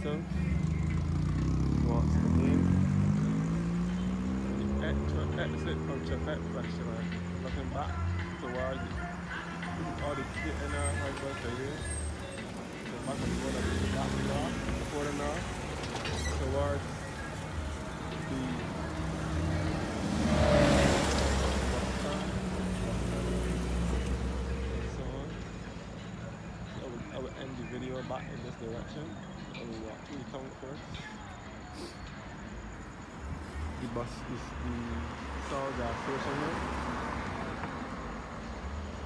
Speightstown. What's the name? The exit from Chapet restaurant. Looking back towards all the kitten husband today. The back of the road of the back north, quarter north, towards the and so on. I will end the video back in this direction. I will walk through the town first. The bus is the South gas station here.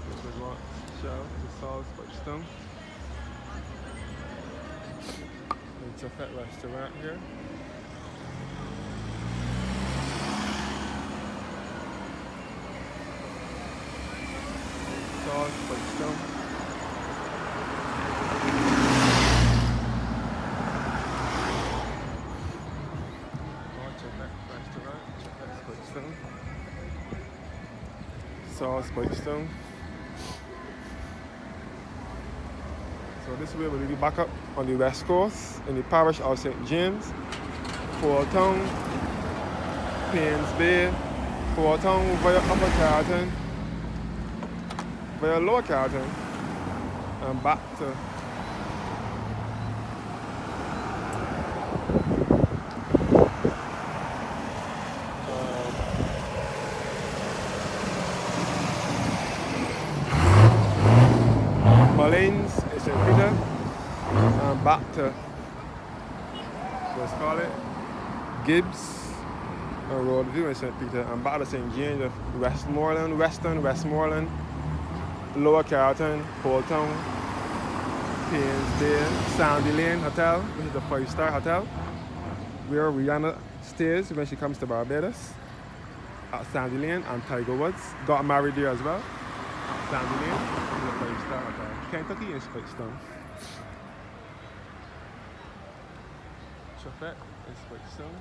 This is what Shell to South Speightstown. It's a fat restaurant here. South Speightstown. South Speightstown. So this way we'll be back up on the west coast in the parish of St. James, Town, Paynes Bay, Town via Upper Carlton, via Lower Carlton, and back to Mullins in St. Peter, and back to let's call it Gibbs and Roadview in St. Peter, and back to St. James of Westmoreland, Lower Carlton, Town, Paynes Bay, Sandy Lane Hotel, which is a 5-star hotel, where Rihanna stays when she comes to Barbados, at Sandy Lane, and Tiger Woods got married there as well. Sandy Lane is a 5-star hotel. Kentucky in Speightstown. Chapet in Speightstown.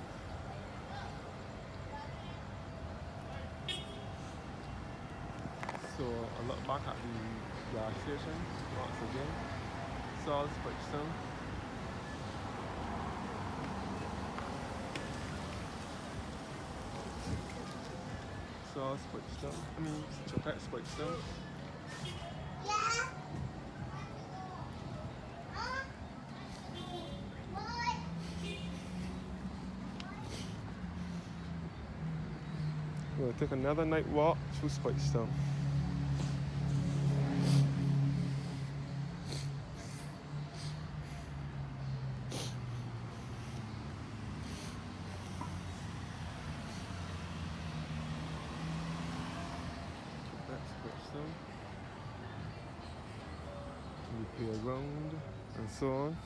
So I look back at the gas station once again. South Speightstown. South Speightstown. Chapet Speightstown. We'll take another night walk through Speightstown. That's Speightstown. We play around and so on.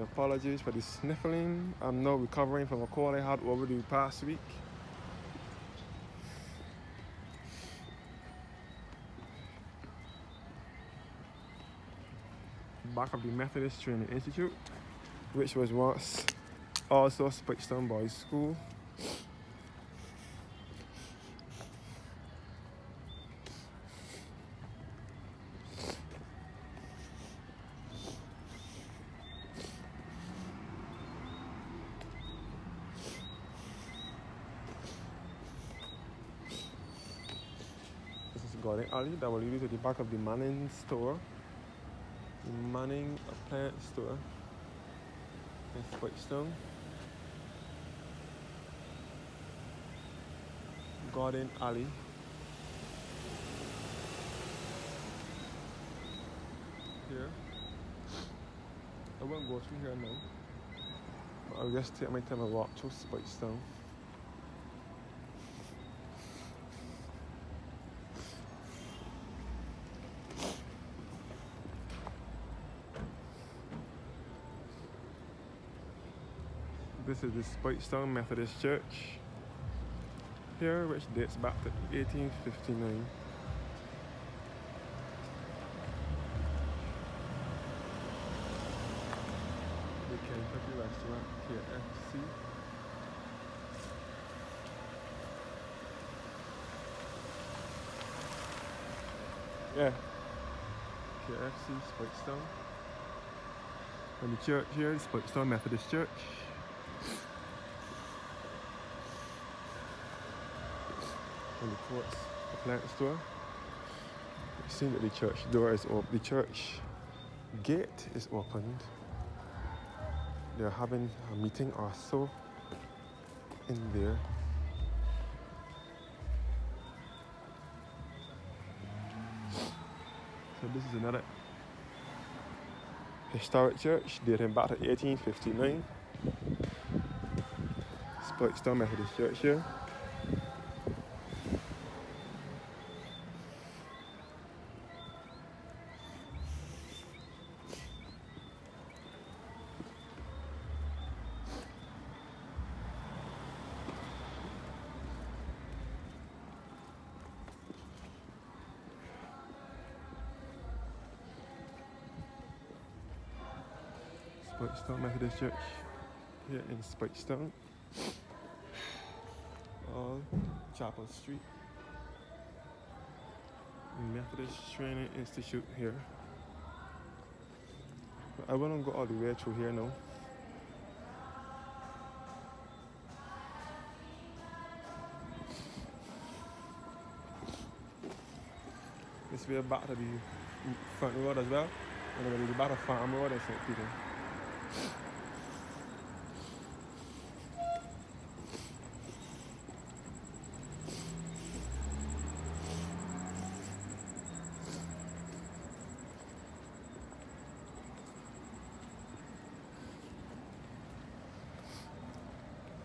Apologies for the sniffling. I'm now recovering from a cold I had over the past week. Back of the Methodist Training Institute, which was once also Speightstown Boys School. Garden alley that will lead you to the back of the Manning store, the Manning appliance store in Speightstown. Garden alley. Here. I won't go through here now, but I'll just take my time and walk through Speightstown. This is the Speightstown Methodist Church here, which dates back to 1859. The Kentucky restaurant, KFC. Yeah. KFC, Speightstown. And the church here is Speightstown Methodist Church. And the courts, the plant store. It seems that the church door is open. The church gate is opened. They're having a meeting or so in there. So this is another historic church dating back to 1859. Speightstown Methodist Church here. Speightstown Methodist Church here in Speightstown. Chapel Street. Methodist Training Institute here. But I wouldn't go all the way through here now. This way back to the front road as well. And then the back of Farm Road in St. Peter.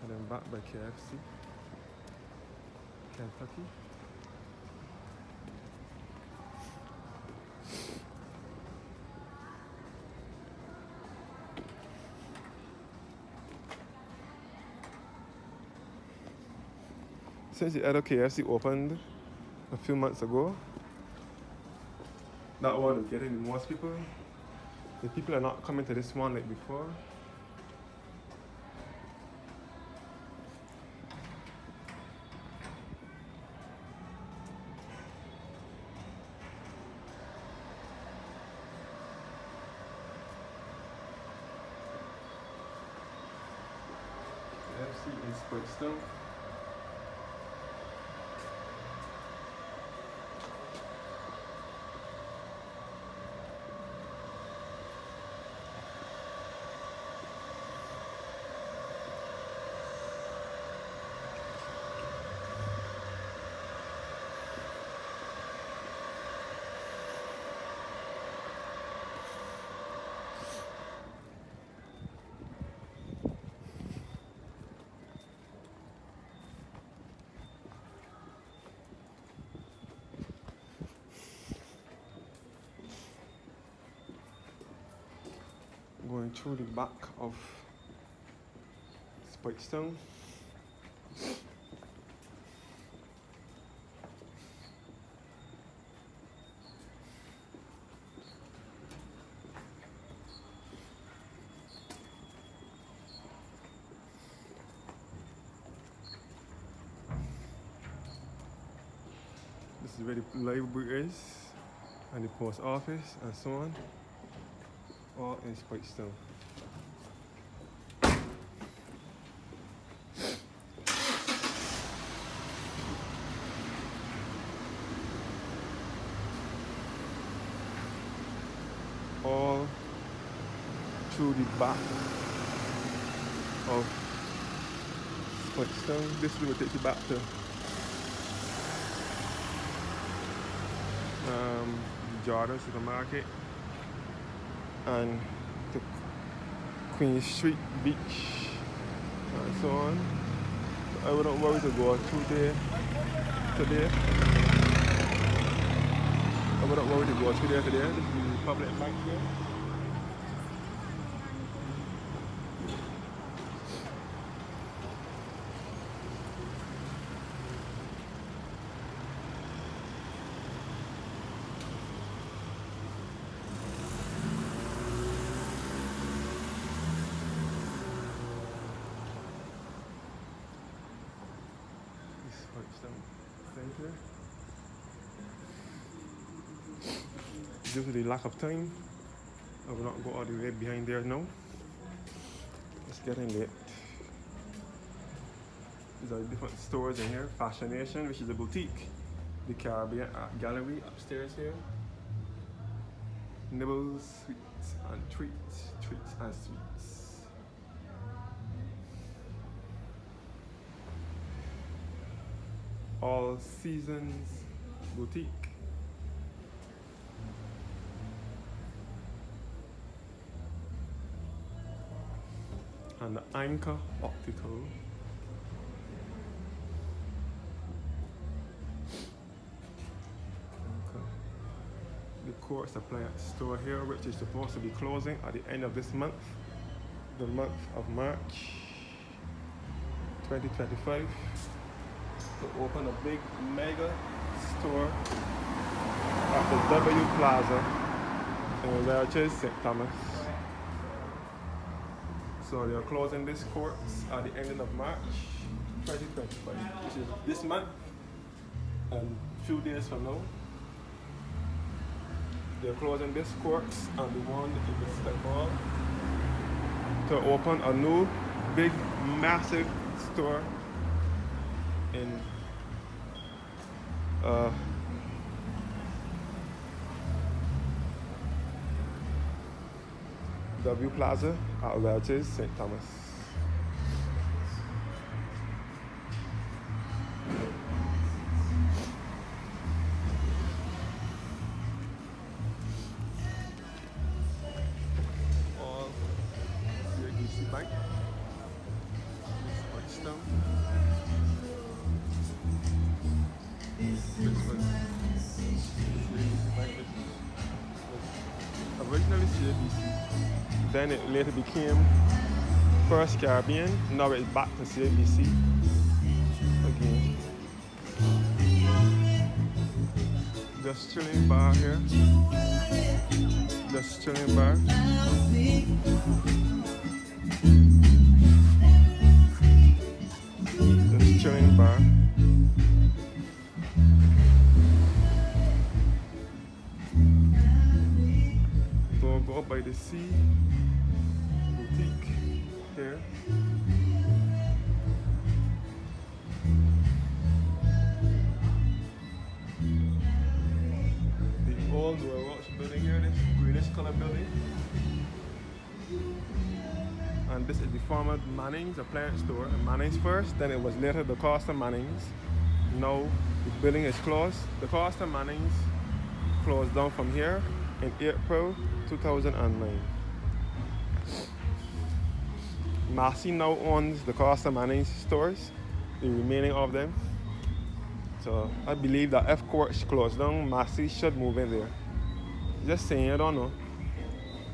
And then back by KFC, Kentucky. Since the other KFC opened a few months ago, that one is getting the most people. The people are not coming to this one like before. KFC in Speightstown. Going through the back of Speightstown. This is where the library is, and the post office, and so on. All in Speightstown. All through the back of Speightstown. This will take you back to Jordan Supermarket and the Queen Street Beach and so on. So I wouldn't worry to go through there today. I wouldn't worry to go through there today. This is the public bank here. Speightstown Center. Due to the lack of time, I will not go all the way behind there now. It's getting late. These are different stores in here. Fashion Nation, which is a boutique. The Caribbean Art Gallery upstairs here. Nibbles, sweets and treats, treats and sweets. All Seasons Boutique. And the Anchor Optical. The Court Appliance store here, which is supposed to be closing at the end of this month, the month of March 2025, to open a big mega store at the W Plaza in Welches, St. Thomas. So they are closing this court at the ending of March 2025, which is this month and a few days from now. They're closing this court and the one in the Step Mall to open a new, big, massive store in W Plaza at Welches, St. Thomas. All CIBC Bank, Speightstown. This was CIBC Bank, which was originally CIBC. Then it later became First Caribbean. Now it's back to CIBC again. Just chilling bar here. Just chilling bar. Just chilling bar. Go up by the sea. Boutique here. The old Royal building here, this greenish color building. And this is the former Manning's appliance store. Manning's first, then it was later the Costa Manning's. Now the building is closed. The Costa Manning's closed down from here in April 2009. Massey now owns the Costa Manning's stores, the remaining of them. So I believe that if Court's closed down, Massey should move in there. Just saying, I don't know.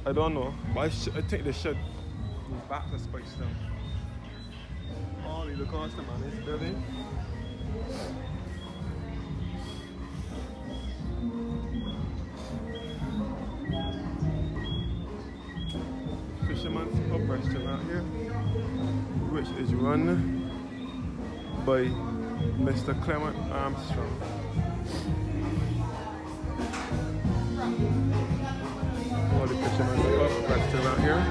I don't know, but I think they should move back to Speightstown. All in the Costa Manning's building. Fisherman's Pub restaurant here, which is run by Mr. Clement Armstrong. All the Fisherman's Pub restaurant here.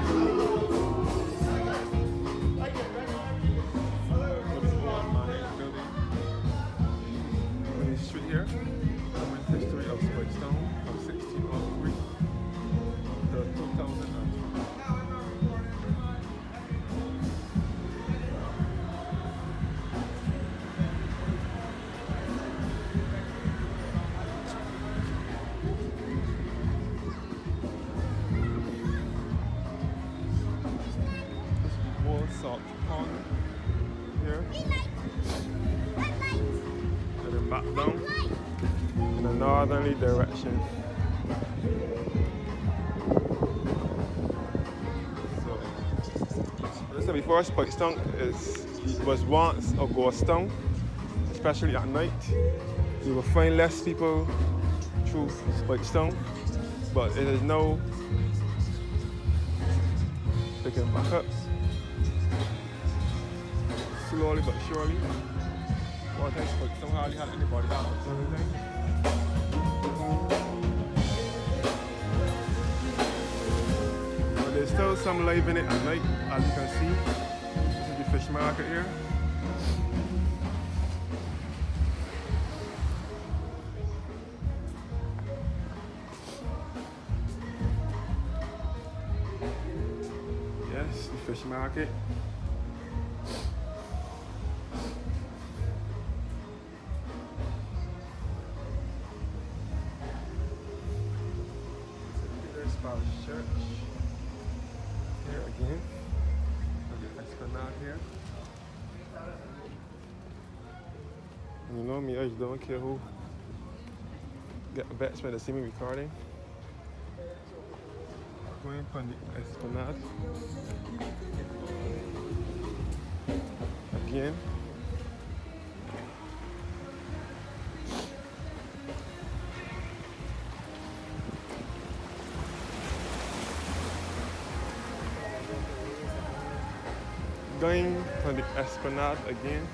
On the street here, the history of Speightstown from 1603 to 2002. Salt pond here, and then back down in a northerly direction. So, as I said before, Speightstown was once a ghost town, especially at night. You will find less people through Speightstown, but it is now picking back up. Slowly but surely. One time Speightstown hardly had anybody out. still some life in it at night, as you can see. This is the fish market here. Yes, the fish market. There's Parish Church. Here again. The Esplanade here. And you know me, I just don't care who get vexed when they see me recording. Going on the Esplanade. Again. Going on the Esplanade again.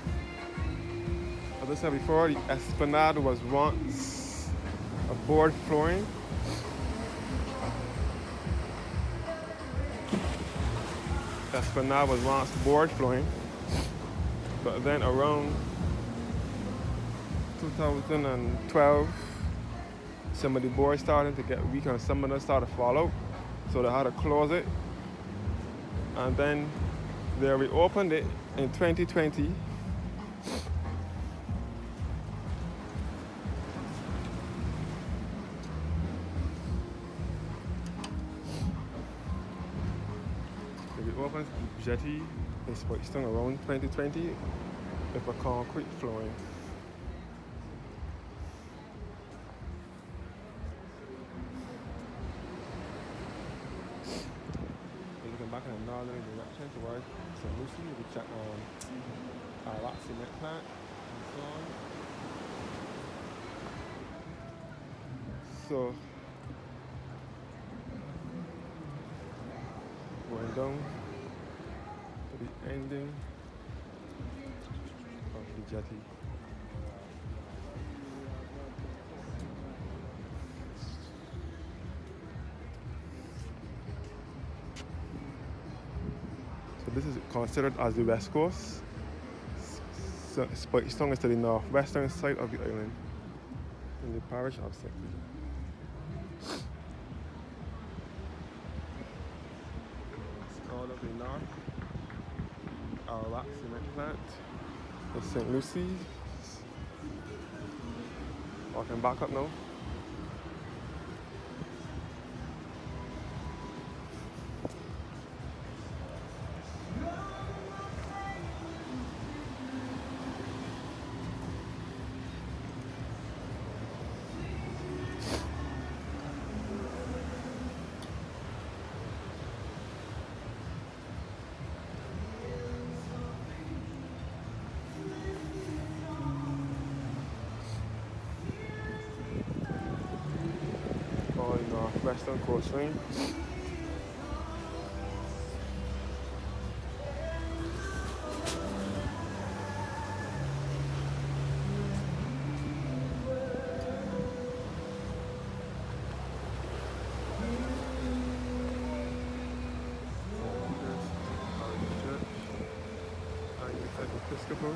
As I said before, the Esplanade was once a board flooring. Esplanade was once board flooring, but then around 2012, some of the boards started to get weak and some of them started to fall out, so they had to close it. And then they reopened it in 2020. They reopened the jetty in Speightstown around 2020 with a concrete flooring. Looking back in a northerly direction towards St. Lucie, we check on our rock cement plant and so on. So going down to the ending of the jetty. So this is considered as the west coast. So Speightstown is to the northwestern side of the island in the parish of St. Lucie. All of the north, our rock cement plant in St. Lucie. Walking back up now. Western coastline. Episcopal.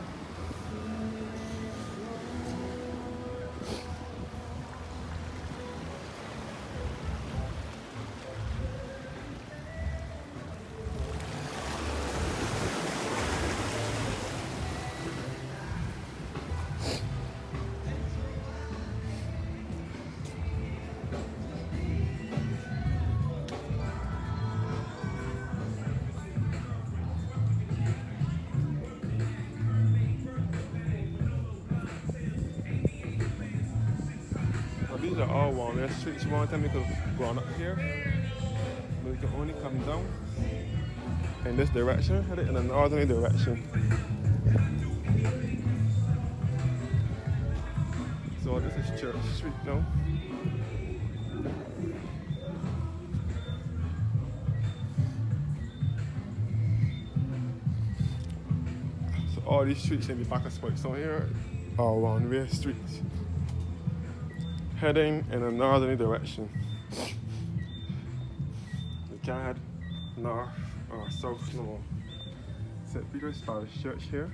These are all one-way streets. One time you could have gone up here, but you can only come down in this direction, headed in a northerly direction. So this is Church Street now. So all these streets in the back of Speightstown here are one-way streets, heading in a northerly direction. You can't head north or south no. St. Peter's Parish Church here,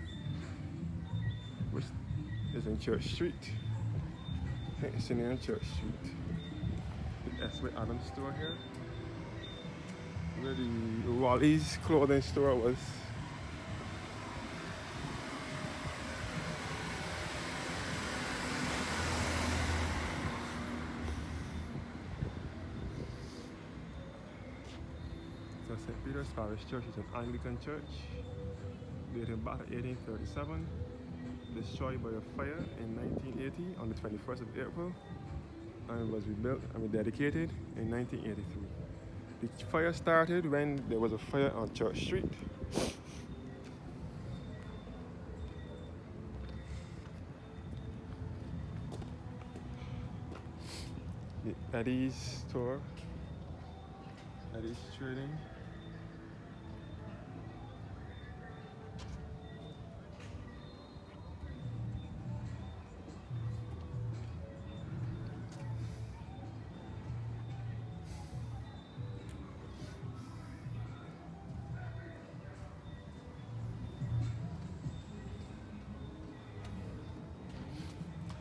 which is in Church Street. I think it's in Church Street. The S.W. Adams store here, where the Wally's clothing store was. So St. Peter's Parish Church is an Anglican church dating back to 1837, destroyed by a fire in 1980 on the 21st of April, and was rebuilt and rededicated in 1983. The fire started when there was a fire on Church Street. The Eddie's store, Eddie's Trading.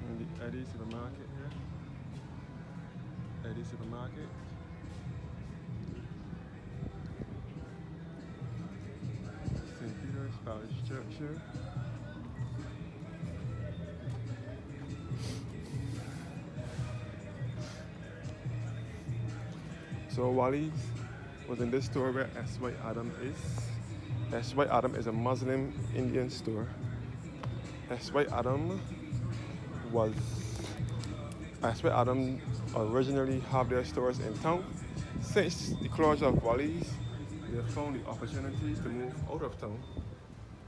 And the Eddie supermarket here. Eddie supermarket. St. Peter's Parish Church here. So Wally's was in this store where S.Y. Adam is. S.Y. Adam is a Muslim Indian store. S.Y. Adam originally have their stores in town. Since the closure of Wally's, they found the opportunity to move out of town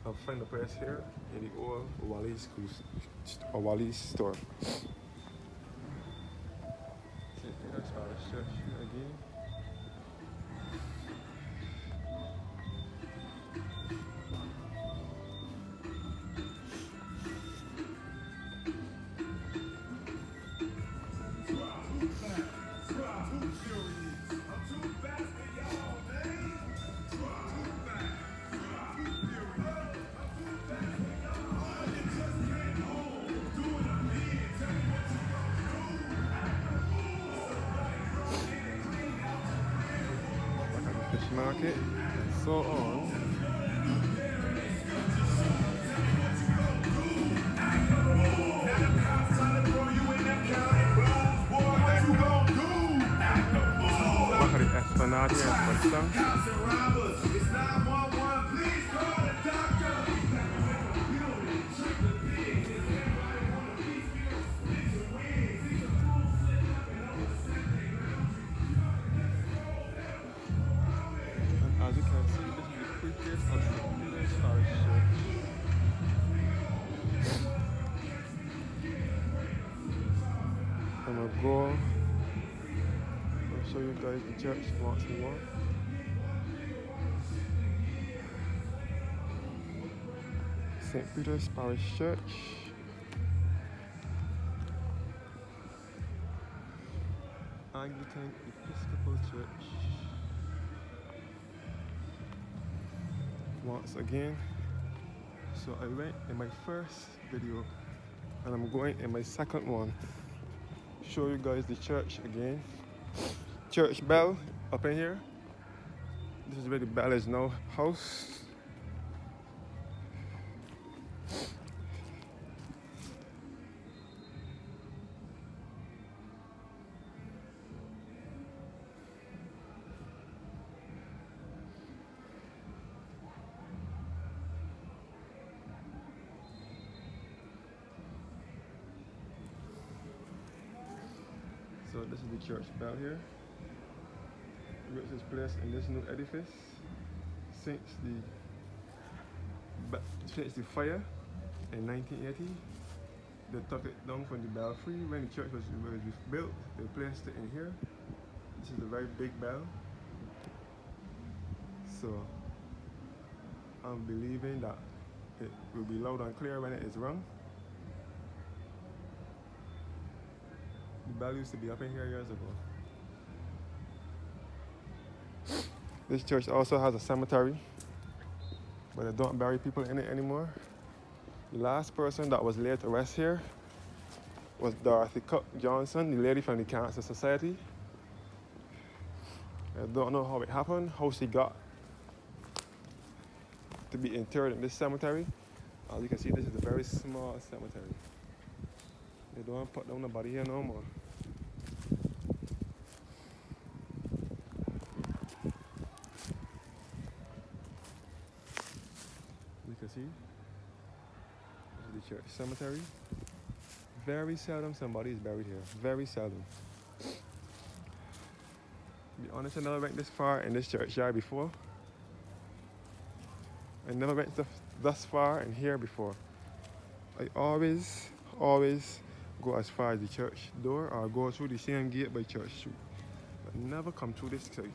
and find a place here in the old Wally's store. St. Peter's Parish Church here again. Fish market and so on. Back at the Esplanade here in Speightstown. As you can see, this is the quickest of St. Peter's Parish Church. I'm gonna go and show you guys the church once more. St. Peter's Parish Church. Anglican Episcopal Church. Once again, so I went in my first video and I'm going in my second one. Show you guys the church again. Church bell up in here. This is where the bell is now housed. So this is the church bell here, which is placed in this new edifice since the fire in 1980. They took it down from the belfry. When the church was built, they placed it in here. This is a very big bell. So I'm believing that it will be loud and clear when it is rung. The bell used to be up in here years ago. This church also has a cemetery, but they don't bury people in it anymore. The last person that was laid to rest here was Dorothy Cook Johnson, the lady from the Cancer Society. I don't know how it happened, how she got to be interred in this cemetery. As you can see, this is a very small cemetery. They don't put down the body here no more. You can see, this is the church cemetery. Very seldom somebody is buried here. Very seldom. To be honest, I never went this far in this churchyard before. I never went thus far in here before. I always go as far as the church door or go through the same gate by Church Street. But never come through this side.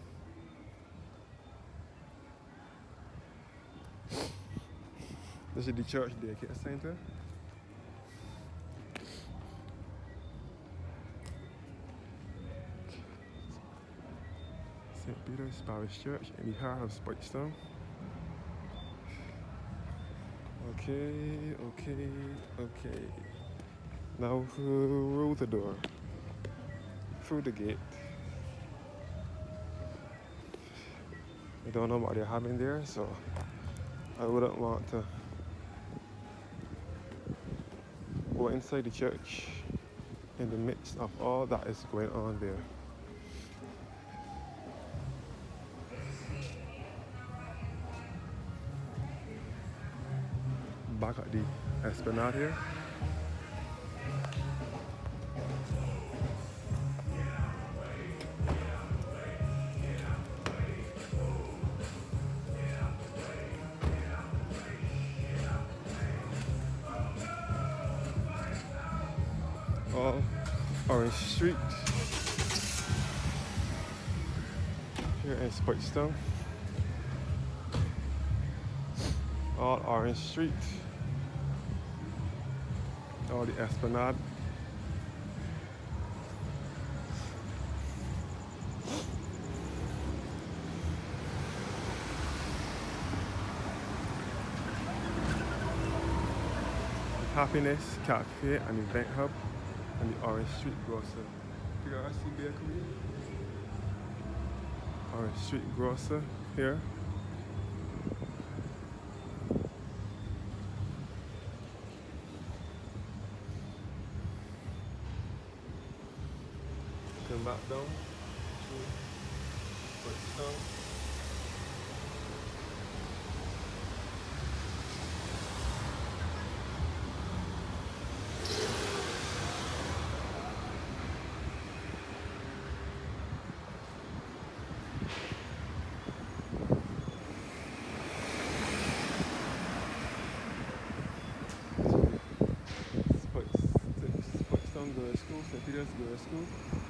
This is the church daycare center. St. Peter's Parish Church in the heart of Speightstown. Okay. Now through the door, through the gate. I don't know what they're having there, so I wouldn't want to go inside the church in the midst of all that is going on there. Back at the Esplanade here. All Orange Street here in Speightstown. All Orange Street. All the Esplanade. Happiness Cafe and Event Hub and the Orange Street Grocer. PRC Bakery. Orange Street Grocer here. Come back down. Speightstown Girls School, St. Peter's Girls School,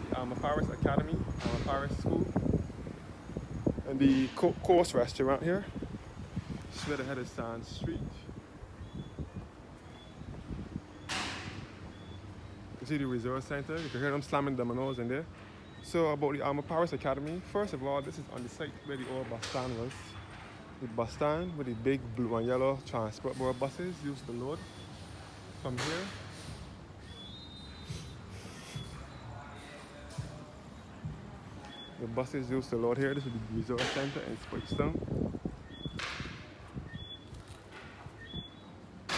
the Alma Paris Academy, Alma Paris School, and the Course Restaurant here. Straight ahead is Sand Street. You see the Resort Center, you can hear them slamming dominoes in there. So about the Alma Paris Academy, first of all, this is on the site where the old bus stand was. The bus stand with the big blue and yellow transport board buses used to load from here. The buses used to load here. This is the Resort Center in Speightstown.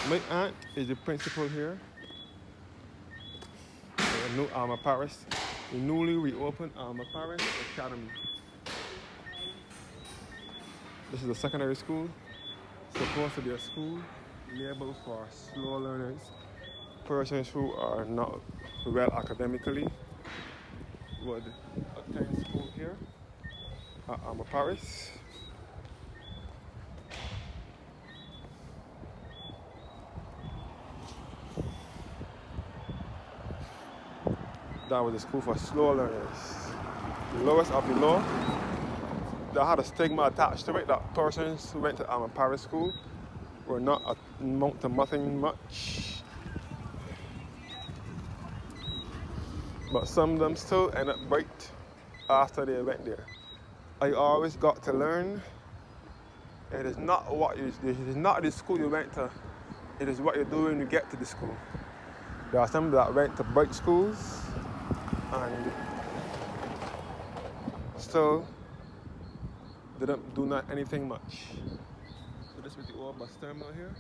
My aunt is the principal here. The new Alma Paris, the newly reopened Alma Paris Academy. This is a secondary school. It's supposed to be a school labeled for slow learners, persons who are not well academically would attend school here at Alma Paris. That was a school for slow learners. The lowest of the low. That had a stigma attached to it that persons who went to Alma Paris school were not amount to nothing much. But some of them still end up bright after they went there. I always got to learn. It is not it is not the school you went to. It is what you do when you get to the school. There are some that went to bright schools and still didn't do not anything much. So this is the old bus terminal here,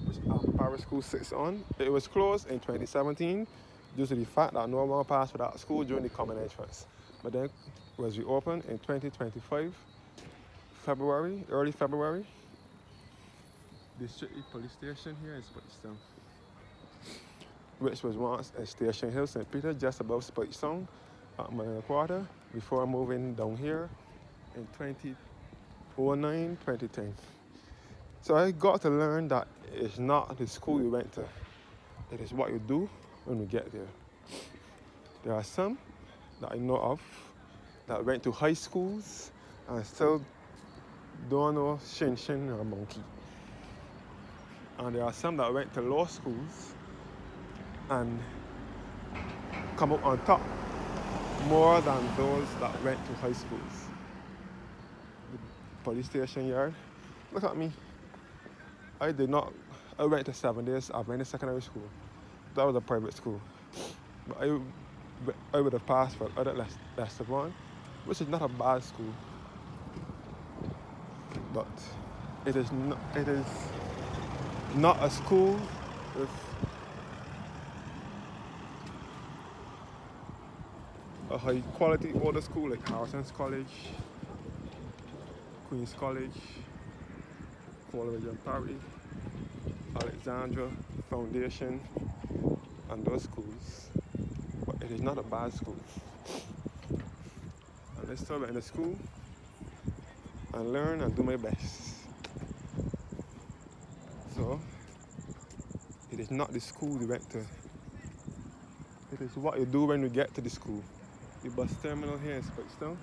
which Paris School sits on. It was closed in 2017 due to the fact that no one passed without school during the common entrance. But then it was reopened in 2025, February, early February. The city police station here is Speightstown, which was once a Station Hill, St. Peter, just above Speightstown, at Marina Quarter, before moving down here in 2009, 2010. So I got to learn that it's not the school you went to, it is what you do when we get there. There are some that I know of that went to high schools and still don't know shin shin or monkey. And there are some that went to law schools and come up on top more than those that went to high schools. The police station yard, look at me. I went to 7 days Adventist secondary school. That was a private school. But I would have passed for other lesser one, which is not a bad school. But it is not a school with a high quality older school like Harrison's College, Queen's College, Coleridge and Parry, Alexandra Foundation, and those schools. But it is not a bad school. And I still went in the school and learn and do my best. So it is not the school you went to. It is what you do when you get to the school. The bus terminal here in Speightstown.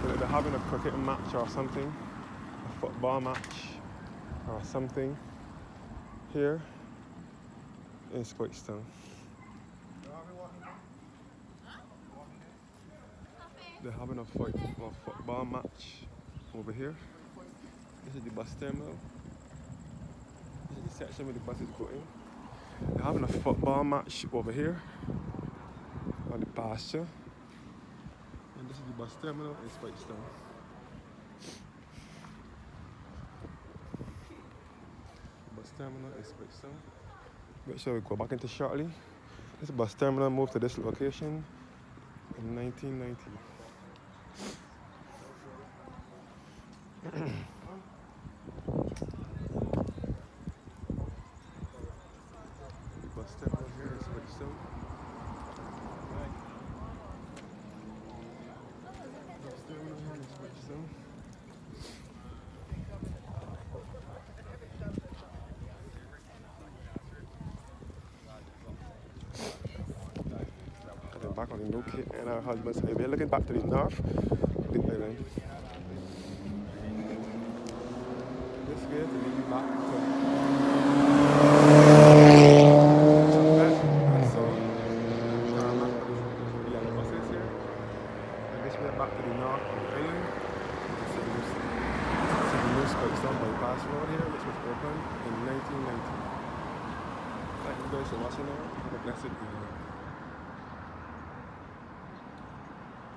Like they're having a cricket match or something, a football match or something here in Speightstown. They're having a football match over here. This is the bus terminal. This is the section where the buses go in. They're having a football match over here on the pasture. And this is the bus terminal in Speightstown. Bus terminal in Speightstown. Make sure we go back into shortly. This bus terminal moved to this location in 1990. The bus terminal here in Speightstown. Bus terminal here in Speightstown. Back on the new kit and our husband's highway, looking back to the north of the island. This way to lead you back to the yellow buses here. And this way back to the north of the island. This is the new Speightstown bypass road here, which was opened in 1990. Thank you guys for watching now. Have a blessed evening.